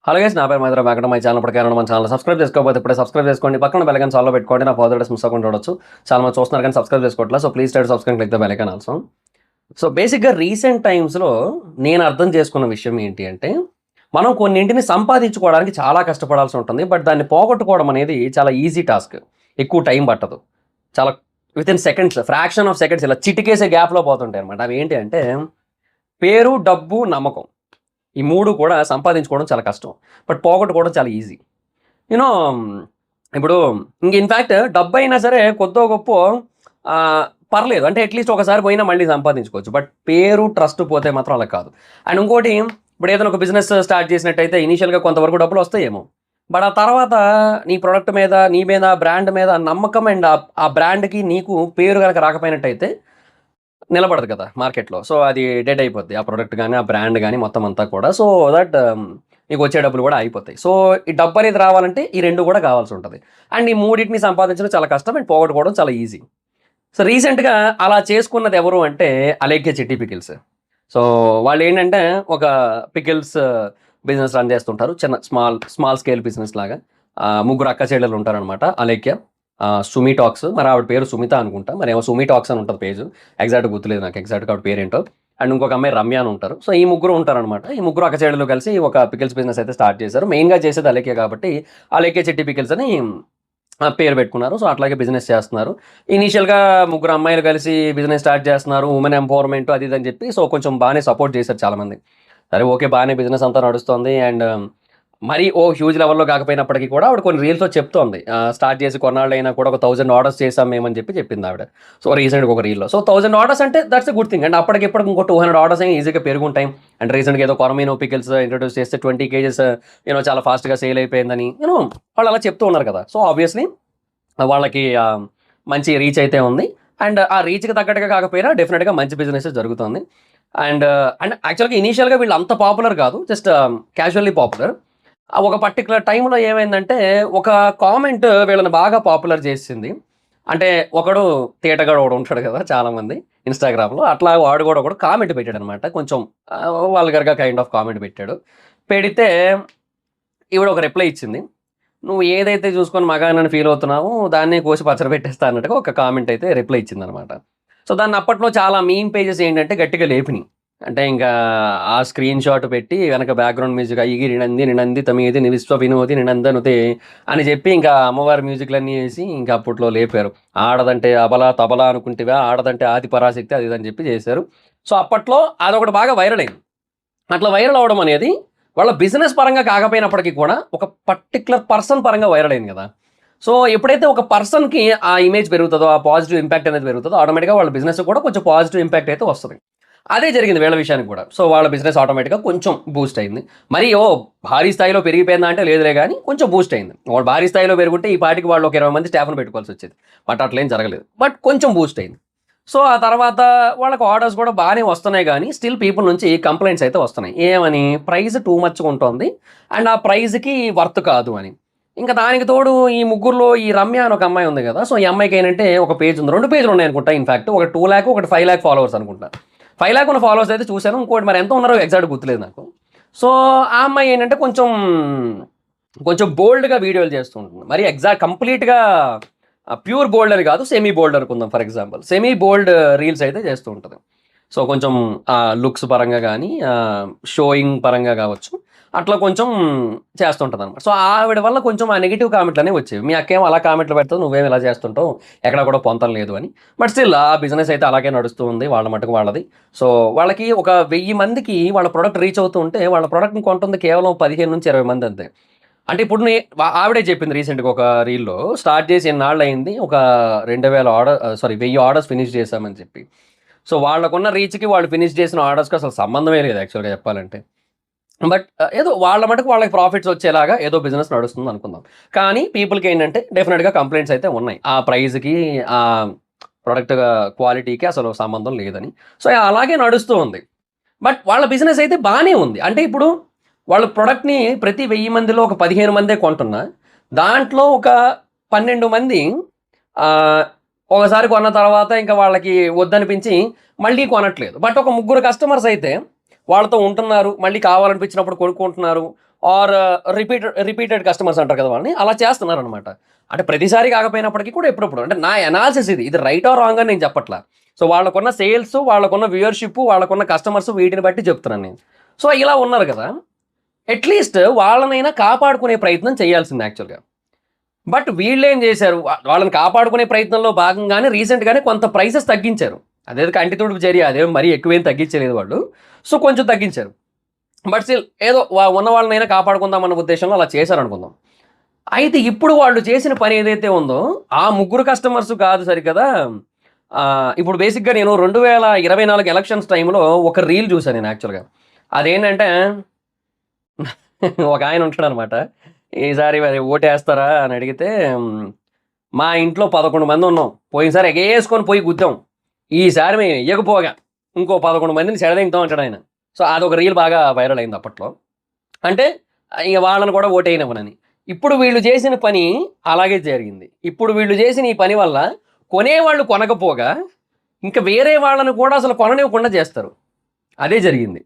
Hello guys, నా పేరు Maitra Venkata. My channel ఇప్పటికైనా మన ఛానల్ సబ్స్క్రైబ్ చేసుకోకపోతే ఇప్పుడే సబ్స్క్రైబ్ చేసుకోండి. పక్కన బెల్ ఐకాన్ ఆల్లో పెట్టుకోండి. నా ఫర్దర్ మిస్ అవ్వకుండా చూడొచ్చు. చాలా మంది చూస్తున్నారు కానీ సబ్స్క్రైబ్ చేసుకోవట్లేదు. So please try to subscribe, click the bell icon also. So బేసిక్గా రీసెంట్ టైమ్స్లో నేను అర్థం చేసుకున్న విషయం ఏంటి అంటే, మనం కొన్నింటిని సంపాదించుకోవడానికి చాలా కష్టపడాల్సి ఉంటుంది. బట్ దాన్ని పోగొట్టుకోవడం అనేది చాలా ఈజీ టాస్క్. ఎక్కువ టైం పట్టదు. చాలా with in seconds, fraction of seconds ఇలా చిటికేసే గ్యాప్లో పోతుంటాయి అనమాట. అవి ఏంటి అంటే పేరు, డబ్బు, నమ్మకం. ఈ 3 కూడా సంపాదించుకోవడం చాలా కష్టం. బట్ పోగొట్టుకోవడం చాలా ఈజీ. యూనో ఇప్పుడు ఇన్ఫ్యాక్ట్ డబ్బైనా సరే కొద్దో గొప్పో పర్లేదు. అంటే అట్లీస్ట్ ఒకసారి పోయినా మళ్ళీ సంపాదించుకోవచ్చు. బట్ పేరు, ట్రస్ట్ పోతే మాత్రం అలా కాదు. అండ్ ఇంకోటి, ఇప్పుడు ఏదైనా ఒక బిజినెస్ స్టార్ట్ చేసినట్టయితే ఇనీషియల్గా కొంతవరకు డబ్బులు వస్తాయేమో. బట్ ఆ తర్వాత నీ ప్రొడక్ట్ మీద, నీ మీద, బ్రాండ్ మీద నమ్మకం అండ్ ఆ బ్రాండ్కి నీకు పేరు కనుక రాకపోయినట్టయితే నిలబడదు కదా మార్కెట్లో. సో అది డెడ్ అయిపోద్ది ఆ ప్రోడక్ట్ కానీ, ఆ బ్రాండ్ కానీ, మొత్తం అంతా కూడా. సో దట్ నీకు వచ్చే డబ్బులు కూడా అయిపోతాయి. సో ఈ డబ్బు అనేది రావాలంటే ఈ 2 కూడా కావాల్సి ఉంటుంది. అండ్ ఈ 3టిని సంపాదించడం చాలా కష్టం అండ్ పోగొట్టుకోవడం చాలా ఈజీ. సో రీసెంట్గా అలా చేసుకున్నది ఎవరు అంటే అలేఖ్య చిట్టి పికిల్స్. సో వాళ్ళు ఏంటంటే ఒక పికిల్స్ బిజినెస్ రన్ చేస్తుంటారు. చిన్న స్మాల్ స్కేల్ బిజినెస్ లాగా. 3 అక్క చెల్లెలు ఉంటారనమాట. అలేఖ్య, సుమి టాక్స్, మరి ఆవిడ పేరు సుమిత అనుకుంటా, మరి ఏమో సుమి టాక్స్ అని ఉంటుంది పేజ్. ఎగ్జాక్ట్ గుర్తులేదు నాకు ఎగ్జాక్ట్గా ఆవిడ పేరేంటో. అండ్ ఇంకొక అమ్మాయి రమ్య అని ఉంటారు. సో ఈ 3 ఉంటారనమాట. ఈ 3 అక్క చెల్లెలు కలిసి ఒక పికిల్స్ బిజినెస్ అయితే స్టార్ట్ చేశారు. మెయిన్గా చేసేది అలేఖ్య కాబట్టి అలేఖ్య చిట్టి పికిల్స్ అని పేరు పెట్టుకున్నారు. సో అట్లాగే బిజినెస్ చేస్తున్నారు. ఇనీషియల్గా 3 అమ్మాయిలు కలిసి బిజినెస్ స్టార్ట్ చేస్తున్నారు, ఉమెన్ ఎంపవర్మెంట్ అది ఇది అని చెప్పి. సో కొంచెం బాగానే సపోర్ట్ చేశారు చాలామంది. సరే ఓకే, బాగానే బిజినెస్ అంతా నడుస్తుంది. అండ్ మరీ హ్యూజ్ లెవెల్లో కాకపోయినప్పటికీ కూడా ఆవిడ కొన్ని రీల్స్లో చెప్తోంది. స్టార్ట్ చేసి కొన్నాళ్ళు అయినా కూడా ఒక 1000 ఆర్డర్స్ చేసాం మేమని చెప్పింది ఆవిడ. సో రీసెంట్గా ఒక రీల్లో. సో 1000 ఆర్డర్స్ అంటే that's a good thing. And అప్పటికిప్పటికి ఇంకో 200 ఆర్డర్స్ అయినా ఈజీగా పెరుగుంటాయి. అండ్ రీసెంట్గా ఏదో కొరమీనో పికిల్స్ ఇంట్రొడ్యూస్ చేస్తే 20 kgs చాలా ఫాస్ట్గా సేల్ అయిపోయిందని వాళ్ళు అలా చెప్తూ ఉన్నారు కదా. సో ఆబ్వియస్లీ వాళ్ళకి మంచి రీచ్ అయితే ఉంది. అండ్ ఆ రీచ్కి తగ్గట్టుగా కాకపోయినా డెఫినెట్గా మంచి బిజినెస్ జరుగుతుంది. అండ్ యాక్చువల్గా ఇనీషియల్గా వీళ్ళు అంత పాపులర్ కాదు, జస్ట్ క్యాజువల్లీ పాపులర్. ఒక పర్టికులర్ టైంలో ఏమైందంటే ఒక కామెంట్ వీళ్ళని బాగా పాపులర్ చేసింది. అంటే ఒకడు తేటగాడు ఒకడు ఉంటాడు కదా చాలామంది ఇన్స్టాగ్రామ్లో, అట్లా వాడు కూడా ఒకడు కామెంట్ పెట్టాడు అనమాట. కొంచెం వల్గర్గా కైండ్ ఆఫ్ కామెంట్ పెట్టాడు. పెడితే ఈవిడ ఒక రిప్లై ఇచ్చింది. నువ్వు ఏదైతే చూసుకొని మగానని ఫీల్ అవుతున్నావో దాన్ని కోసి పచ్చడి పెట్టేస్తా అన్నట్టుగా ఒక కామెంట్ అయితే రిప్లై ఇచ్చింది అనమాట. సో దాన్ని అప్పట్లో చాలా మీమ్ పేజెస్ ఏంటంటే గట్టిగా లేపినాయి. అంటే ఇంకా ఆ స్క్రీన్ షాట్ పెట్టి వెనక బ్యాక్గ్రౌండ్ మ్యూజిక్ అయ్యి నినంది తమేది విశ్వ వినోది నినందనుతే అని చెప్పి ఇంకా అమ్మవారి మ్యూజిక్లన్నీ వేసి ఇంకా అప్పట్లో లేపారు. ఆడదంటే అబలా తబలా అనుకుంటేవా, ఆడదంటే ఆది పరాశక్తి అది అని చెప్పి చేశారు. సో అప్పట్లో అదొకటి బాగా వైరల్ అయింది. అట్లా వైరల్ అవడం అనేది వాళ్ళ బిజినెస్ పరంగా కాకపోయినప్పటికీ కూడా ఒక పర్టికులర్ పర్సన్ పరంగా వైరల్ అయింది కదా. సో ఎప్పుడైతే ఒక పర్సన్కి ఆ ఇమేజ్ పెరుగుతుందో, ఆ పాజిటివ్ ఇంపాక్ట్ అనేది పెరుగుతుందో, ఆటోమేటిక్గా వాళ్ళ బిజినెస్ కూడా కొంచెం పాజిటివ్ ఇంపాక్ట్ అయితే వస్తుంది. అదే జరిగింది వీళ్ళ విషయానికి కూడా. సో వాళ్ళ బిజినెస్ ఆటోమేటిక్గా కొంచెం బూస్ట్ అయింది. మరి భారీ స్థాయిలో పెరిగిపోయిందా అంటే లేదులే, కానీ కొంచెం బూస్ట్ అయింది. వాళ్ళు భారీ స్థాయిలో పెరుగుంటే ఈ పాటికి వాళ్ళు ఒక 20 మంది స్టాఫ్ను పెట్టుకోవాల్సి వచ్చేది. బట్ అట్లేం జరగలేదు. బట్ కొంచెం బూస్ట్ అయింది. సో ఆ తర్వాత వాళ్ళకి ఆర్డర్స్ కూడా బాగానే వస్తున్నాయి, కానీ స్టిల్ పీపుల్ నుంచి కంప్లైంట్స్ అయితే వస్తున్నాయి. ఏమని? ప్రైస్ టూ మచ్గా ఉంటుంది అండ్ ఆ ప్రైస్కి వర్త్ కాదు అని. ఇంకా దానికి తోడు ఈ 3లో ఈ రమ్య అని ఒక అమ్మాయి ఉంది కదా. సో ఈ అమ్మాయికి ఏంటంటే ఒక పేజ్ ఉంది, 2 పేజీలు ఉన్నాయి అనుకుంటా. ఇన్ఫాక్ట్ ఒక 2 lakh, ఒకటి 5 lakh ఫాలోవర్స్ అనుకుంటా. 5 lakh ఉన్న ఫాలోవర్స్ అయితే చూశాను, ఇంకోటి మరి ఎంత ఉన్నారో ఎగ్జాక్ట్ గుర్తులేదు నాకు. సో ఆ అమ్మాయి ఏంటంటే కొంచెం బోల్డ్గా వీడియోలు చేస్తూ ఉంటుంది. మరి ఎగ్జాక్ట్ కంప్లీట్గా ప్యూర్ బోల్డ్ అని కాదు, సెమీ బోల్డ్ అనుకుందాం. For example semi bold reels అయితే చేస్తూ ఉంటుంది. సో కొంచెం లుక్స్ పరంగా కానీ, షోయింగ్ పరంగా కావచ్చు, అట్లా కొంచెం చేస్తుంటుంది అనమాట. సో ఆవిడ వల్ల కొంచెం ఆ నెగిటివ్ కామెంట్లు అనేవి వచ్చేవి. మీ అక్కేమో అలా కామెంట్లు పెడతావు, నువ్వేమి ఇలా చేస్తుంటావు, ఎక్కడ కూడా పొంతం లేదు అని. బట్ స్టిల్ ఆ బిజినెస్ అయితే అలాగే నడుస్తూ ఉంది, వాళ్ళ మటుకు వాళ్ళది. సో వాళ్ళకి ఒక 1000 మందికి వాళ్ళ ప్రోడక్ట్ రీచ్ అవుతూ ఉంటే వాళ్ళ ప్రోడక్ట్ని కొంటుంది కేవలం 15 నుంచి 20 మంది అంతే. అంటే ఇప్పుడు ఆవిడే చెప్పింది రీసెంట్గా ఒక రీల్లో, స్టార్ట్ చేసి ఎన్నాళ్ళు అయింది, ఒక 1000 ఆర్డర్స్ ఫినిష్ చేశామని చెప్పి. సో వాళ్ళకున్న రీచ్కి వాళ్ళు ఫినిష్ చేసిన ఆర్డర్స్కి అసలు సంబంధమే లేదు యాక్చువల్గా చెప్పాలంటే. బట్ ఏదో వాళ్ళ మటుకు వాళ్ళకి ప్రాఫిట్స్ వచ్చేలాగా ఏదో బిజినెస్ నడుస్తుంది అనుకుందాం. కానీ పీపుల్కి ఏంటంటే డెఫినెట్గా కంప్లైంట్స్ అయితే ఉన్నాయి, ఆ ప్రైస్కి, ఆ ప్రొడక్ట్ క్వాలిటీకి అసలు సంబంధం లేదని. సో అలాగే నడుస్తూ ఉంది. బట్ వాళ్ళ బిజినెస్ అయితే బాగానే ఉంది. అంటే ఇప్పుడు వాళ్ళ ప్రొడక్ట్ని ప్రతి 1000 మందిలో ఒక 15 మందే కొంటున్నా, దాంట్లో ఒక 12 మంది ఒకసారి కొన్న తర్వాత ఇంకా వాళ్ళకి వద్దనిపించి మళ్ళీ కొనట్లేదు. బట్ ఒక 3 కస్టమర్స్ అయితే వాళ్ళతో ఉంటున్నారు, మళ్ళీ కావాలనిపించినప్పుడు కొనుక్కుంటున్నారు. ఆర్ రిపీటెడ్ కస్టమర్స్ అంటారు కదా వాళ్ళని, అలా చేస్తున్నారనమాట. అంటే ప్రతిసారి కాకపోయినప్పటికీ కూడా ఎప్పుడప్పుడు అంటే నా అనాలిసిస్ ఇది రైట్ ఆర్ రాంగ్ అని నేను చెప్పట్లా. సో వాళ్ళకున్న సేల్స్, వాళ్ళకున్న వ్యూవర్షిప్, వాళ్ళకున్న కస్టమర్స్ వీటిని బట్టి చెప్తున్నాను నేను. సో ఇలా ఉన్నారు కదా, అట్లీస్ట్ వాళ్ళనైనా కాపాడుకునే ప్రయత్నం చేయాల్సింది యాక్చువల్గా. బట్ వీళ్ళేం చేశారు, వాళ్ళని కాపాడుకునే ప్రయత్నంలో భాగంగానే రీసెంట్గానే కొంత ప్రైసెస్ తగ్గించారు. అదేదో కంటి తుడుపు చర్య, అదేం మరీ ఎక్కువేం తగ్గించలేదు వాళ్ళు. సో కొంచెం తగ్గించారు. బట్ స్టిల్ ఏదో ఉన్న వాళ్ళనైనా కాపాడుకుందాం అన్న ఉద్దేశంలో అలా చేశారనుకుందాం. అయితే ఇప్పుడు వాళ్ళు చేసిన పని ఏదైతే ఉందో, ఆ ముగ్గురు కస్టమర్స్ కాదు సరికదా. ఇప్పుడు బేసిక్గా నేను 2024 ఎలక్షన్స్ టైంలో ఒక రీల్ చూశాను నేను యాక్చువల్గా. అదేంటంటే ఒక ఆయన ఉంటాడనమాట, ఈసారి మరి ఓటేస్తారా అని అడిగితే, మా ఇంట్లో 11 మంది ఉన్నాం, పోయినసారి ఎగేసుకొని పోయి గుద్దాం, ఈసారి మేము వెయ్యకపోగా ఇంకో 11 మందిని చెడదింగుతాం అంటాడు ఆయన. సో అదొక రీల్ బాగా వైరల్ అయింది అప్పట్లో. అంటే ఇక వాళ్ళని కూడా ఓటేయనివ్వనని. ఇప్పుడు వీళ్ళు చేసిన పని అలాగే జరిగింది. ఇప్పుడు వీళ్ళు చేసిన ఈ పని వల్ల కొనేవాళ్ళు కొనకపోగా ఇంకా వేరే వాళ్ళని కూడా అసలు కొననివ్వకుండా చేస్తారు. అదే జరిగింది.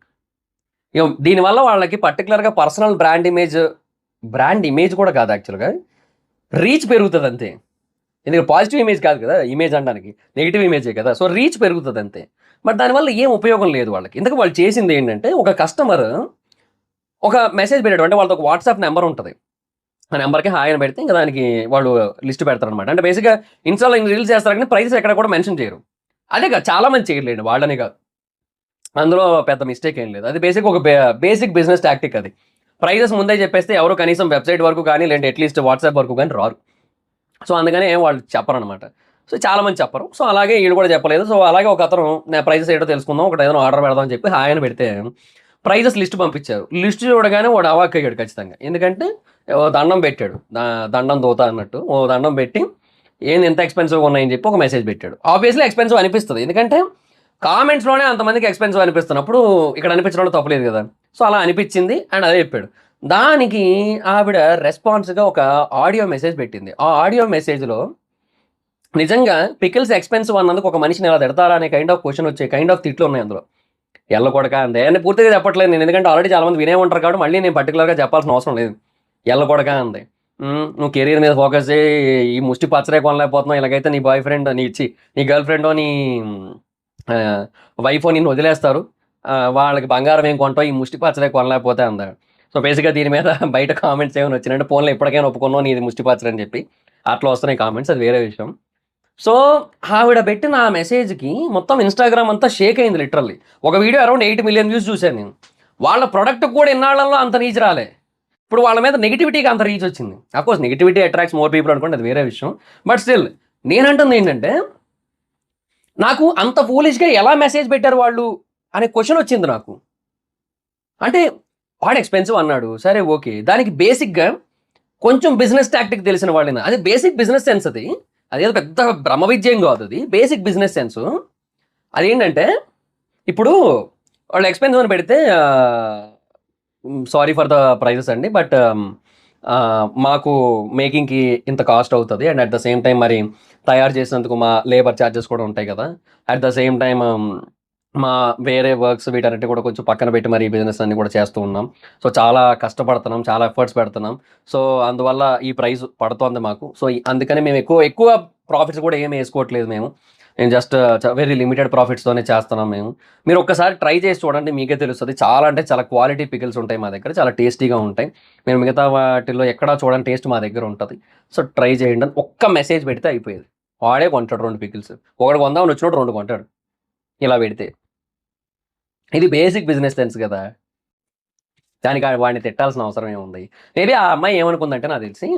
ఇక దీనివల్ల వాళ్ళకి పర్టికులర్గా పర్సనల్ బ్రాండ్ ఇమేజ్ కూడా కాదు యాక్చువల్గా, రీచ్ పెరుగుతుంది అంతే. ఎందుకంటే పాజిటివ్ ఇమేజ్ కాదు కదా ఇమేజ్ అనడానికి, నెగిటివ్ ఇమేజే కదా. సో రీచ్ పెరుగుతుంది అంతే. బట్ దానివల్ల ఏం ఉపయోగం లేదు వాళ్ళకి. ఎందుకు వాళ్ళు చేసింది ఏంటంటే, ఒక కస్టమర్ ఒక మెసేజ్ పెట్టాడు, అంటే వాళ్ళతో ఒక వాట్సాప్ నెంబర్ ఉంటుంది, ఆ నెంబర్కి హాయ్ అని పెడితే ఇంకా దానికి వాళ్ళు లిస్ట్ పెడతారనమాట. అంటే బేసిక్గా ఇన్స్టాలో రీల్స్ చేస్తారు కానీ ప్రైసెస్ ఎక్కడ కూడా మెన్షన్ చేయరు. అదే కాదు, చాలా మంది చేయలేండి, వాళ్ళనే కాదు, అందులో పెద్ద మిస్టేక్ ఏం లేదు. అది బేసిక్ బిజినెస్ టాక్టిక్. అది ప్రైజెస్ ముందే చెప్పేస్తే ఎవరు కనీసం వెబ్సైట్ వరకు కానీ లేదంటే అట్లీస్ట్ వాట్సాప్ వరకు కానీ రారు. సో అందుకనే వాళ్ళు చెప్పరు అనమాట. సో చాలామంది చెప్పరు. సో అలాగే వీళ్ళు కూడా చెప్పలేదు. సో అలాగే ఒక అతను నా ప్రైజెస్ ఏంటో తెలుసుకుందాం, ఒకటి ఏదైనా ఆర్డర్ పెడదాం అని చెప్పి హాయ్ అని పెడితే ప్రైజెస్ లిస్ట్ పంపించారు. లిస్ట్ చూడగానే వాడు అవాక్ అయ్యాడు ఖచ్చితంగా. ఎందుకంటే దండం పెట్టాడు, దండం దోత అన్నట్టు ఓ దండం పెట్టి ఏంది ఎంత ఎక్స్పెన్సివ్గా ఉన్నాయని చెప్పి ఒక మెసేజ్ పెట్టాడు. ఆబ్వియస్లీ ఎక్స్పెన్సివ్ అనిపిస్తుంది, ఎందుకంటే కామెంట్స్లోనే అంతమందికి ఎక్స్పెన్సివ్ అనిపిస్తున్నప్పుడు ఇక్కడ అనిపించడంలో తప్పలేదు కదా. సో అలా అనిపించింది అండ్ అదే చెప్పాడు. దానికి ఆవిడ రెస్పాన్స్గా ఒక ఆడియో మెసేజ్ పెట్టింది. ఆ ఆడియో మెసేజ్లో నిజంగా పికిల్స్ ఎక్స్పెన్సివ్ అన్నందుకు ఒక మనిషిని ఎలా తిడతారా అనే కైండ్ ఆఫ్ క్వశ్చన్ వచ్చే కైండ్ ఆఫ్ తిట్లు ఉన్నాయి అందులో. ఎల్ల కొడక అందే అని పూర్తిగా చెప్పట్లేదు నేను, ఎందుకంటే ఆల్రెడీ చాలామంది వినే ఉంటారు కాబట్టి మళ్ళీ నేను పర్టికులర్గా చెప్పాల్సిన అవసరం లేదు. ఎల్ల కొడక అంది. నువ్వు కెరీర్ మీద ఫోకస్ చేయి, ఈ ముష్టి పచ్చరే కొనలేకపోతున్నావు, ఇలాగైతే నీ బాయ్ ఫ్రెండ్ నీ గర్ల్ ఫ్రెండో నీ వైఫో నిన్ను వదిలేస్తారు, వాళ్ళకి బంగారం ఏం కొంటావు, ఈ ముష్టి పచ్చరే కొనలేకపోతే అందాడు. సో బేసిక్గా దీని మీద బయట కామెంట్స్ ఏమైనా వచ్చినాయంటే, ఫోన్లో ఎప్పటికైనా ఒప్పుకున్నావు నీది ముష్టి పచ్చడి అని చెప్పి అట్లా వస్తున్నాయి కామెంట్స్, అది వేరే విషయం. సో ఆవిడ పెట్టిన ఆ మెసేజ్కి మొత్తం ఇన్స్టాగ్రామ్ అంతా షేక్ అయింది లిటరల్లీ. ఒక వీడియో అరౌండ్ 8 మిలియన్ వ్యూస్ చూశాను నేను. వాళ్ళ ప్రొడక్ట్ కూడా ఇన్నాళ్లలో అంత రీచ్ రాలే, ఇప్పుడు వాళ్ళ మీద నెగిటివిటీకి అంత రీచ్ వచ్చింది. Of course negativity attracts more people అనుకోండి, అది వేరే విషయం. బట్ స్టిల్ నేనంటుంది ఏంటంటే, నాకు అంత ఫూలిష్గా ఎలా మెసేజ్ పెట్టారు వాళ్ళు అనే క్వశ్చన్ వచ్చింది నాకు. అంటే వాడు ఎక్స్పెన్సివ్ అన్నాడు, సరే ఓకే, దానికి బేసిక్గా కొంచెం బిజినెస్ టాక్టిక్ తెలిసిన వాళ్ళైనా, అది బేసిక్ బిజినెస్ సెన్స్, అదేదో పెద్ద బ్రహ్మ విద్యం కాదు, అది బేసిక్ బిజినెస్ సెన్సు. అదేంటంటే ఇప్పుడు వాళ్ళు ఎక్స్పెన్సివ్ అని పెడితే సారీ ఫర్ ద ప్రైజెస్ అండి, బట్ మాకు మేకింగ్కి ఇంత కాస్ట్ అవుతుంది and at the same time మరి తయారు చేసినందుకు మా లేబర్ ఛార్జెస్ కూడా ఉంటాయి కదా, అట్ ద సేమ్ టైం మా వేరే వర్క్స్ వీటన్నిటి కూడా కొంచెం పక్కన పెట్టి మరి బిజినెస్ అన్ని కూడా చేస్తూ ఉన్నాం. సో చాలా కష్టపడుతున్నాం, చాలా ఎఫర్ట్స్ పెడుతున్నాం. సో అందువల్ల ఈ ప్రైస్ పడుతోంది మాకు. సో అందుకని మేము ఎక్కువ ప్రాఫిట్స్ కూడా ఏమి వేసుకోవట్లేదు మేము జస్ట్ వెరీ లిమిటెడ్ ప్రాఫిట్స్తోనే చేస్తున్నాం మేము. మీరు ఒక్కసారి ట్రై చేసి చూడండి, మీకే తెలుస్తుంది. చాలా అంటే చాలా క్వాలిటీ పికిల్స్ ఉంటాయి మా దగ్గర, చాలా టేస్టీగా ఉంటాయి. మీరు మిగతా వాటిల్లో ఎక్కడా చూడండి టేస్ట్ మా దగ్గర ఉంటుంది. సో ట్రై చేయండి అని ఒక్క మెసేజ్ పెడితే అయిపోయేది. వాడే కొంటాడు 2 పికిల్స్, ఒకటి కొందామని వచ్చినోడు 2 కొంటాడు ఇలా పెడితే. ఇది బేసిక్ బిజినెస్ సెన్స్ కదా, దానికి వాడిని తిట్టాల్సిన అవసరం ఏముంది. మేబీ ఆ అమ్మాయి ఏమనుకుందంటే నాకు తెలిసి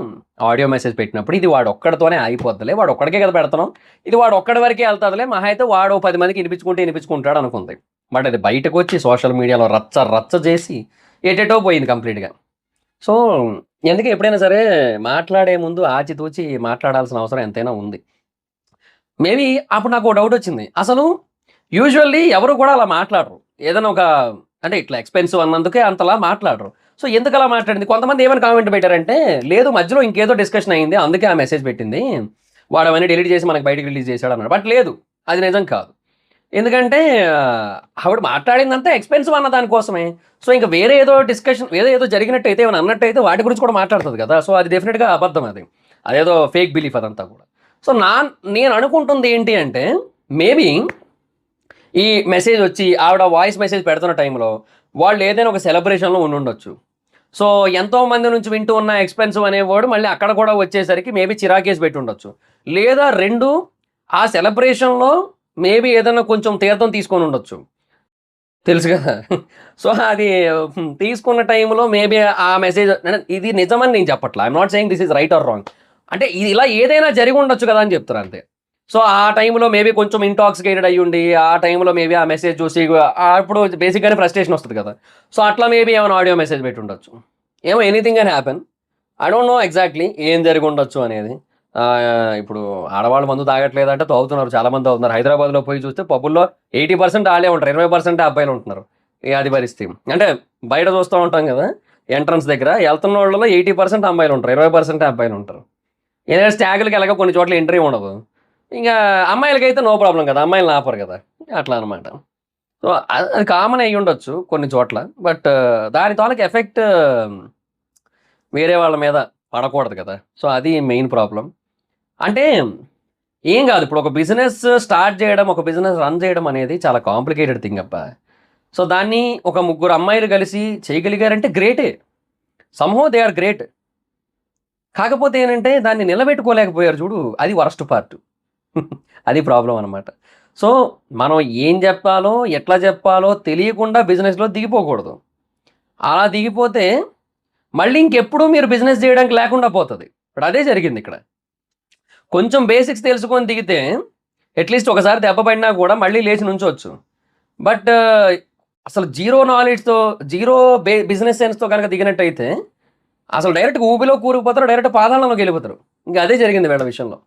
ఆడియో మెసేజ్ పెట్టినప్పుడు ఇది వాడు ఒక్కడితోనే అయిపోద్దిలే, వాడు ఒక్కడికే కదా పెడుతున్నాం, ఇది వాడు ఒక్కడి వరకే వెళ్తుందిలే, మహా అయితే వాడు 10 మందికి వినిపించుకుంటాడు అనుకుంది. బట్ అది బయటకు వచ్చి సోషల్ మీడియాలో రచ్చ చేసి ఎటెటో పోయింది కంప్లీట్గా. సో ఎందుకు ఎప్పుడైనా సరే మాట్లాడే ముందు ఆచితూచి మాట్లాడాల్సిన అవసరం ఎంతైనా ఉంది. మేబీ అప్పుడు నాకు డౌట్ వచ్చింది, అసలు యూజువల్లీ ఎవరు కూడా అలా మాట్లాడరు, ఏదైనా ఒక అంటే ఇట్లా ఎక్స్పెన్సివ్ అన్నందుకే అంతలా మాట్లాడరు. సో ఎందుకు అలా మాట్లాడింది, కొంతమంది ఏమైనా కామెంట్ పెట్టారంటే, లేదు మధ్యలో ఇంకేదో డిస్కషన్ అయింది అందుకే ఆ మెసేజ్ పెట్టింది, వాడు అవన్నీ డిలీట్ చేసి మనకి బయటకు రిలీజ్ చేశాడు అన్నాడు. బట్ లేదు, అది నిజం కాదు. ఎందుకంటే ఆవిడ మాట్లాడిందంతా ఎక్స్‌పెన్సివ్ అన్న దానికోసమే. సో, ఇంక వేరే ఏదో డిస్కషన్ ఏదో జరిగినట్టయితే ఏమైనా అన్నట్టయితే వాటి గురించి కూడా మాట్లాడుతది కదా! సో, అది డెఫినిట్‌గా అబద్ధం అది. అదేదో ఫేక్ బిలీఫ్ అదంతా కూడా. సో, నేను అనుకుంటుంది ఏంటి అంటే మేబీ ఈ మెసేజొచ్చి ఆవిడ వాయిస్ మెసేజ్ పెడుతున్న టైంలో వాళ్ళు ఏదైనా ఒక సెలబ్రేషన్‌లో ఉండుండొచ్చు. సో, ఎంతో మంది నుంచి వింటూ ఉన్న ఎక్స్‌పెన్సివ్ అనేవాడు మళ్ళీ అక్కడ కూడా వచ్చేసరికి మేబీ చిరాకేసి పెట్టుండొచ్చు. లేదా 2 ఆ సెలబ్రేషన్‌లో మేబీ ఏదన్నా కొంచెం తీర్థం తీసుకొనుండొచ్చు. తెలుసు గదా! సో, అది తీసుకున్న టైంలో మేబీ ఆ మెసేజ్ ఇది నిజమని నేను చెప్పట్లా. I'm not saying this is right are wrong. అంటే ఇది ఇలా ఏదైనా జరిగుండొచ్చు కదా! అని చెప్తున్నా అంతే. సో, ఆ టైంలో మేబీ కొంచెం ఇంటాక్సికేటెడ్ అయ్యుండి, ఆ టైంలో మేబీ ఆ మెసేజ్ చూసి అప్పుడు బేసిక్‌గానే ఫ్రస్ట్రేషన్ ఒస్తది కదా! సో, అట్లా మేబీ ఏమైనా ఆడియో మెసేజ్ పెట్టుండొచ్చు. ఏమో anything can happen. I don't know exactly ఏం జరిగుండొచ్చు అనేది. ఇప్పుడు ఆడవాళ్ళు మందు తాగట్లేదంటే తాగుతున్నారు. చాలా మంది తాగుతున్నారు. హైదరాబాద్‌లో పోయి చూస్తే పబ్బుల్లో 80% ఆళ్ళే ఉంటారు. 20% అబ్బాయిలుంటున్నారు. అది పరిస్థితి. అంటే బయట చూస్తా ఉంటాం గదా! ఎంట్రన్స్ దగ్గర ఎళ్తున్నోళ్ళలో 80% అమ్మాయిలుంటారు. 20% అబ్బాయిలుంటారు. ఏదైనా స్టాగులకి ఎలాగో కొన్ని చోట్ల ఎంట్రీ ఉండదు. ఇంగా అమ్మాయిలకైతే నో ప్రాబ్లమ్ కదా! అమ్మాయిలని ఆపరు గదా! అట్లా అనమాట. సో, అది కామన్ అయ్యుండొచ్చు కొన్ని చోట్ల. బట్ దాని తాలూకు ఎఫెక్ట్ వేరే వాళ్ళ మీద పడకూడదు కదా! సో, అది మెయిన్ ప్రాబ్లమ్. అంటే ఏం గాదు. ఇప్పుడు ఒక బిజినెస్ స్టార్ట్ జేయడం, ఒక బిజినెస్ రన్ జేయడం అనేది చాలా కాంప్లికేటెడ్ థింగ్ అబ్బా! సో, దాన్ని ఒక ముగ్గురు అమ్మాయిలు కలిసి చేయగలిగారంటే గ్రేటే. Somehow they are great. కాకపోతే ఏంటంటే దాన్ని నిలబెట్టుకోలేకపోయారు చూడు, అది వరస్ట్ పార్ట్. అది ప్రాబ్లమ్ అనమాట. సో, మనం ఏం జెప్పాలో, ఎట్లా జెప్పాలో తెలియకుండా బిజినెస్‌లో దిగిపోకూడదు. అలా దిగిపోతే మళ్ళీ ఇంకెప్పుడు మీరు బిజినెస్ జేయడానికి లేకుండా పోతది. ఇప్పుడు అదే జరిగిందిక్కడ. కొంచెం బేసిక్స్ తెలుసుకొని దిగితే అట్‌లీస్ట్ ఒకసారి దెబ్బ పడినా గూడా మళ్ళీ లేచి నుంచోవచ్చు. బట్ అసలు జీరో నాలెడ్జ్‌తో, జీరో బిజినెస్ సెన్స్‌తో గనక దిగినట్టయితే అసలు డైరెక్ట్‌గా ఊబిలో కూరుకుపోతారు. డైరెక్ట్ పాతాళంలోకెళ్ళిపోతారు. ఇంక అదే జరిగింది వీళ్ళ విషయంలో.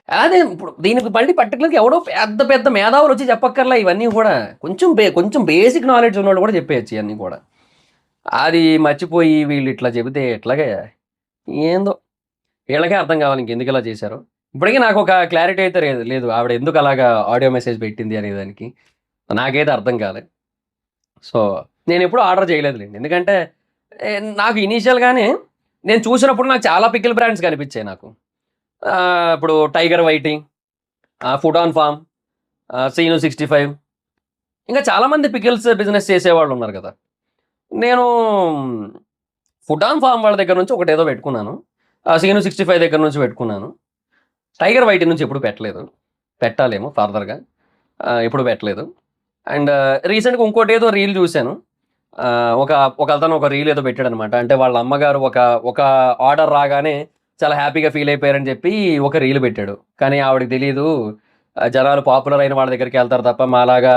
అదే ఇప్పుడు దీనికి మళ్ళీ పర్టిక్యులర్‌గా ఎవడో పెద్ద పెద్ద మేధావులొచ్చి చెప్పక్కర్లా ఇవన్నీ గూడా. కొంచెం బేసిక్ నాలెడ్జ్ ఉన్నోళ్ళు గూడా చెప్పేయొచ్చు ఇయన్నీ గూడా. అది మర్చిపోయి వీళ్ళిట్లా చెబితే ఎట్లాగయ్యా? ఏందో వీళ్ళకే అర్థం కావాలి ఇంకెందుకిలా చేశారో. ఇప్పటికి నాకొక క్లారిటీ అయితే లేదు. ఆవిడ ఎందుకలాగా ఆడియో మెసేజ్ పెట్టింది అనే దానికి. నాకైతే అర్థం కాలే. సో, నేనెప్పుడు ఆర్డర్ చేయలేదులెండి. ఎందుకంటే నాకు ఇనీషియల్‌గానే నేను చూసినప్పుడు నాకు చాలా పికిల్ బ్రాండ్స్ కనిపించాయి నాకు. ఇప్పుడు 'టైగర్ వైటీ', 'ఫుడ్ ఆన్ ఫార్మ్', 'సీను 65' ఇంకా చాలామంది పికిల్స్ బిజినెస్ చేసేవాళ్ళున్నారు గదా! నేను 'ఫుడ్ ఆన్ ఫార్మ్' వాళ్ళ దగ్గర నుంచి ఒకటేదో పెట్టుకున్నాను. 'సీను 65' దగ్గర నుంచి పెట్టుకున్నాను. 'టైగర్ వైటీ' నుంచి ఎప్పుడు పెట్టలేదు. పెట్టాలేమో ఫర్దర్‌గా. ఎప్పుడు పెట్టలేదు. అండ్ రీసెంట్‌గా ఇంకోటేదో రీల్ జూసాను. ఒక ఒకతను ఒక రీల్ ఏదో పెట్టాడనమాట. అంటే వాళ్ళ అమ్మగారు ఒక ఆర్డర్ రాగానే చాలా హ్యాపీగా ఫీల్ అయిపోయారని చెప్పి ఒక రీల్ పెట్టాడు. కానీ ఆవిడకి తెలీదు జనాలు పాపులర్ అయిన వాళ్ళ దగ్గరికెళ్తారు తప్ప మాలాగా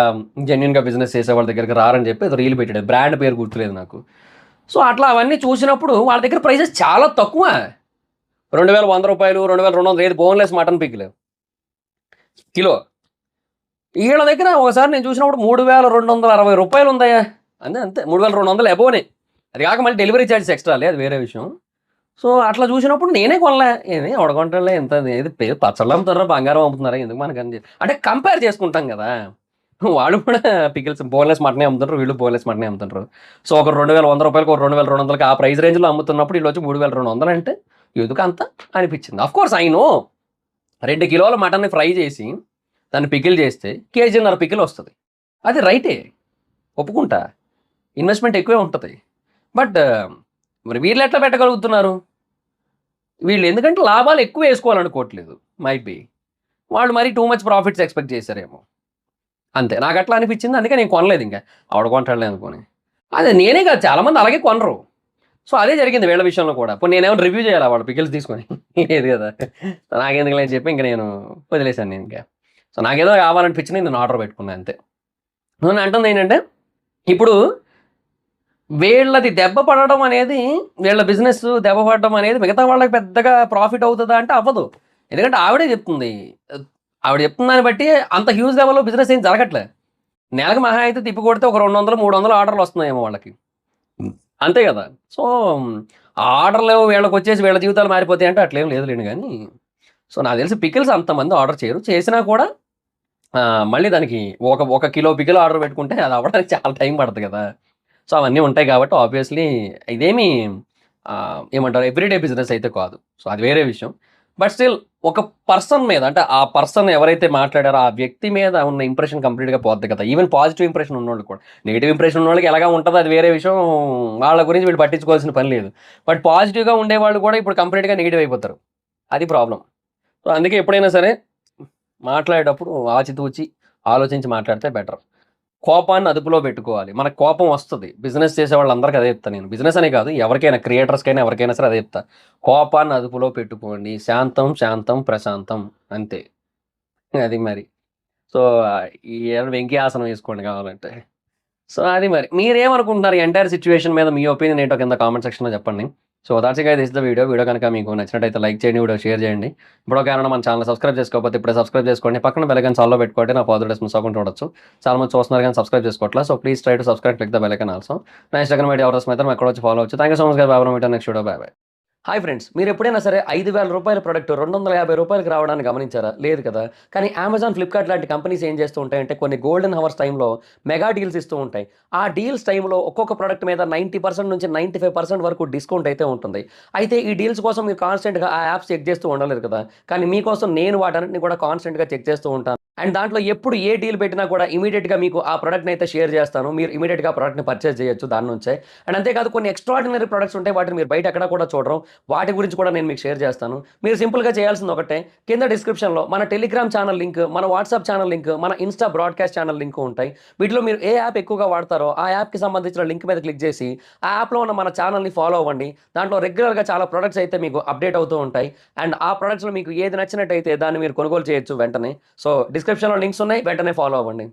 జెన్యూన్‌గా బిజినెస్ చేసే వాళ్ళ దగ్గరికి రారని చెప్పి ఏదో రీల్ పెట్టాడు. బ్రాండ్ పేరు గుర్తులేదు నాకు. సో, అట్లా అవన్నీ చూసినప్పుడు వాళ్ళ దగ్గర ప్రైసెస్ చాలా తక్కువ. రూ. 2100, రూ. 2200 ఏది బోన్‌లెస్ మటన్ పికిల్ కిలో. ఈళ్ళ దగ్గర ఒకసారి నేను చూసినప్పుడు రూ. 3260 ఉందయ్యా. అంతే 3200 అబోనే. అది కాక మళ్ళీ డెలివరీ చార్జెస్ ఎక్స్‌ట్రాలే అది వేరే విషయం. సో, అట్లా చూసినప్పుడు నేనే కొనలే. ఎవడు కొంటాడులే ఇంత ఏది పచ్చళ్ళు అమ్ముతారా, బంగారం అమ్ముతున్నారా ఎందుకు మనకని చెప్పి. అంటే కంపేర్ చేసుకుంటాం గదా! వాళ్ళు కూడా పికిల్స్ బోన్‌లెస్ మటనే అమ్ముతుంటారు. వీళ్ళు బోన్‌లెస్ మటనే అమ్ముతుంటారు. సో, ఒకరు రూ. 2100, ఒకరు 2200కి ఆ ప్రైస్ రేంజ్‌లో అమ్ముతున్నప్పుడు ఈళ్ళొచ్చి 3200 అంటే ఎందుకంత అనిపించింది. ఆఫ్‌కోర్స్ ఐ నో 2 కిలోల మటన్‌ని ఫ్రై చేసి దాన్ని పికిల్ చేస్తే కేజీన్నర పికిల్ వస్తది. అది రైటే. ఒప్పుకుంటా. ఇన్వెస్ట్‌మెంట్ ఎక్కువే ఉంటది. బట్ మరి వీళ్ళెట్లా పెట్టగలుగుతున్నారు? వీళ్ళు ఎందుకంటే లాభాలు ఎక్కువ ఏసుకోవాలనుకోవట్లేదు. Might be. వాళ్ళు మరి టూ మచ్ ప్రాఫిట్స్ ఎక్స్‌పెక్ట్ చేసారేమో. అంతే. నాకట్లా అనిపించింది. అందుకే నేను కొనలేదింక. ఆవిడ కొంటాడులే అనుకోని. అదే నేనే కాదు చాలా మంది అలాగే కొనరు. సో, అదే జరిగింది వీళ్ళ విషయంలో కూడా. పోనీ నేనేమన్నా రివ్యూ చేయాలా వాళ్ళ పికిల్స్ తీసుకొని? లేదు గదా! నాకెందుకులే అని చెప్పి ఇంక నేను వదిలేసాను నేనింక. సో, నాకేదో కావాలనిపించింది నేను ఆర్డర్ పెట్టుకున్నా అంతే. నేను అంటుందేంటంటే, ఇప్పుడు వీళ్ళది దెబ్బ పడడం అనేది, వీళ్ళ బిజినెస్ దెబ్బ పడడం అనేది మిగతా వాళ్ళకి పెద్దగా ప్రాఫిట్ అవుతదా అంటే అవ్వదు. ఎందుకంటే ఆవిడే చెప్తుంది. ఆవిడ చెప్తున్న దాన్ని బట్టి అంత హ్యూజ్ లెవెల్‌లో బిజినెస్ ఏం జరగట్లే. నెలకు మహా అయితే తిప్పి కొడితే ఒక 200, 300 ఆర్డర్‌లు వస్తున్నాయేమో వాళ్ళకి. అంతే గదా! సో, ఆ ఆర్డర్‌లు వీళ్ళకొచ్చేసి వీళ్ళ జీవితాలు మారిపోతాయంటే అట్లేం లేదులెండి గానీ, సో, నాకు తెలిసి పికిల్స్ అంతమంది ఆర్డర్ చేయరు. చేసినా కూడా మళ్ళీ దానికి ఒక కిలో పికిల్ ఆర్డర్ పెట్టుకుంటే అది అవ్వడానికి చాలా టైం పడుతుంది కదా! సో, అవన్నీ ఉంటాయి కాబట్టి ఆబ్వియస్‌లీ ఇదేమి ఏమంటారు ఎవ్రీడే బిజినెస్ అయితే కాదు. సో, అది వేరే విషయం. బట్ స్టిల్ ఒక పర్సన్ మీద అంటే ఆ పర్సన్ ఎవరైతే మాట్లాడారో ఆ వ్యక్తి మీద ఉన్న ఇంప్రెషన్ కంప్లీట్‌గా పోద్ది కదా! ఈవెన్ పాజిటివ్ ఇంప్రెషన్ ఉన్నోళ్ళకి కూడా. నెగెటివ్ ఇంప్రెషన్ ఉన్నోళ్ళకి ఎలాగా ఉంటదో అది వేరే విషయం. వాళ్ళ గురించి వీళ్ళు పట్టించుకోవాల్సిన పని లేదు. బట్ పాజిటివ్‌గా ఉండేవాళ్ళు కూడా ఇప్పుడు కంప్లీట్‌గా నెగెటివ్ అయిపోతారు. అది ప్రాబ్లమ్. సో, అందుకే ఎప్పుడైనా సరే మాట్లాడేటప్పుడు ఆచితూచి ఆలోచించి మాట్లాడితే బెటర్. కోపాన్ని అదుపులో పెట్టుకోవాలి. మనకు కోపం వస్తది. బిజినెస్ చేసేవాళ్ళందరికి అదే చెప్తా నేను. బిజినెస్ అనే కాదు ఎవరికైనా క్రియేటర్స్‌కైనా ఎవరికైనా సరే అదే చెప్తా. కోపాన్ని అదుపులో పెట్టుకోండి. శాంతం, శాంతం, ప్రశాంతం అంతే. అది మరి. సో, ఈ వెంకి ఆసనం వేసుకోండి కావాలంటే. సో, అది మరి. మీరేమనుకుంటున్నారు? ఈ ఎంటైర్ సిట్యుయేషన్ మీద మీ ఒపీనియన్ ఏంటో కింద కామెంట్ సెక్షన్‌లో చెప్పండి. So, that's it guys this the video. Video కనుక మీకు నచ్చినట్టయితే లైక్ చేయండి. వీడియో షేర్ చేయండి. ఇప్పటివరకు ఎవరైనా మన ఛానెల్ సబ్స్క్రైబ్ చేసుకోకపోతే ఇప్పుడే సబ్స్క్రైబ్ చేసుకోండి. పక్కన బెల్ ఐకాన్ ఆల్‌లో పెట్టుకోండి. నా ఫర్దర్ డేస్ మిస్ అవ్వకుండా చూడొచ్చు. చాలా మంది చూస్తున్నారు కానీ సబ్స్క్రైబ్ చేసుకోవట్లేదు. So, please try to subscribe click the bell icon also. నా ఇన్‌స్టాగ్రామ్ ఐడీ ఎవరైనా అయితే ఎక్కడ వచ్చి ఫాలో అవ్వచ్చు. Thank you so much guys. By by. Meet next video. By by. Hi friends. మీరెప్పుడైనా సరే రూ. 5,000 ప్రొడక్ట్ రూ. 250కి రావడాన్ని గమనించారా? లేదు కదా! కానీ అమెజాన్, ఫ్లిప్‌కార్ట్ లాంటి కంపెనీస్ ఏం చేస్తూ ఉంటాయంటే కొన్ని గోల్డెన్ హవర్స్ టైమ్‌లో మెగా డీల్స్ ఇస్తూ ఉంటాయి. ఆ డీల్స్ టైమ్‌లో ఒక్కొక్క ప్రొడక్ట్ మీద 90% నుంచి 95% వరకు డిస్కౌంట్ అయితే ఉంటుంది. అయితే ఈ డీల్స్ కోసం మీరు కాన్స్టెంట్‌గా ఆ యాప్స్ చెక్ చేస్తూ ఉండలేరు కదా! కానీ మీకోసం నేను వాటన్నిటిని కూడా కాన్స్టెంట్‌గా చెక్ చేస్తూ ఉంటాను. అండ్ దాంట్లో ఎప్పుడు ఏ డీల్ పెట్టినా కూడా ఇమ్మీడియేట్‌గా మీకు ఆ ప్రొడక్ట్‌ని అయితే షేర్ చేస్తాను. మీరు ఇమ్మీడియేట్‌గా ఆ ప్రొడక్ట్‌ని పర్చేజ్ చేయొచ్చు దాని నుంచే. అండ్ అంతేకాదు కొన్ని ఎక్స్ట్రార్డినరీ ప్రొడక్ట్స్ ఉంటాయి. వాటిని మీరు బయట ఎక్కడ కూడా చూడరు. వాటి గురించి కూడా నేను మీకు షేర్ చేస్తాను. మీరు సింపుల్‌గా చేయాల్సింది ఒకటే. కింద డిస్క్రిప్షన్‌లో మన టెలిగ్రామ్ ఛానల్ లింక్, మన వాట్సాప్ ఛానల్ లింక్, మన ఇన్‌స్టా బ్రాడ్‌కాస్ట్ ఛానల్ లింక్ ఉంటాయి. వీటిలో మీరు ఏ యాప్ ఎక్కువగా వాడతారో ఆ యాప్‌కి సంబంధించిన లింక్ మీద క్లిక్ చేసి ఆ యాప్‌లో ఉన్న మన ఛానల్‌ని ఫాలో అవ్వండి. దాంట్లో రెగ్యులర్‌గా చాలా ప్రొడక్ట్స్ అయితే మీకు అప్డేట్ అవుతూ ఉంటాయి. అండ్ ఆ ప్రొడక్ట్స్‌లో మీకు ఏది నచ్చినట్టయితే దాన్ని మీరు కొనుగోలు చేయొచ్చు వెంటనే. సో, డిస్క్రిప్షన్‌లో లింక్స్ ఉన్నాయి. వెంటనే ఫాలో అవ్వండి.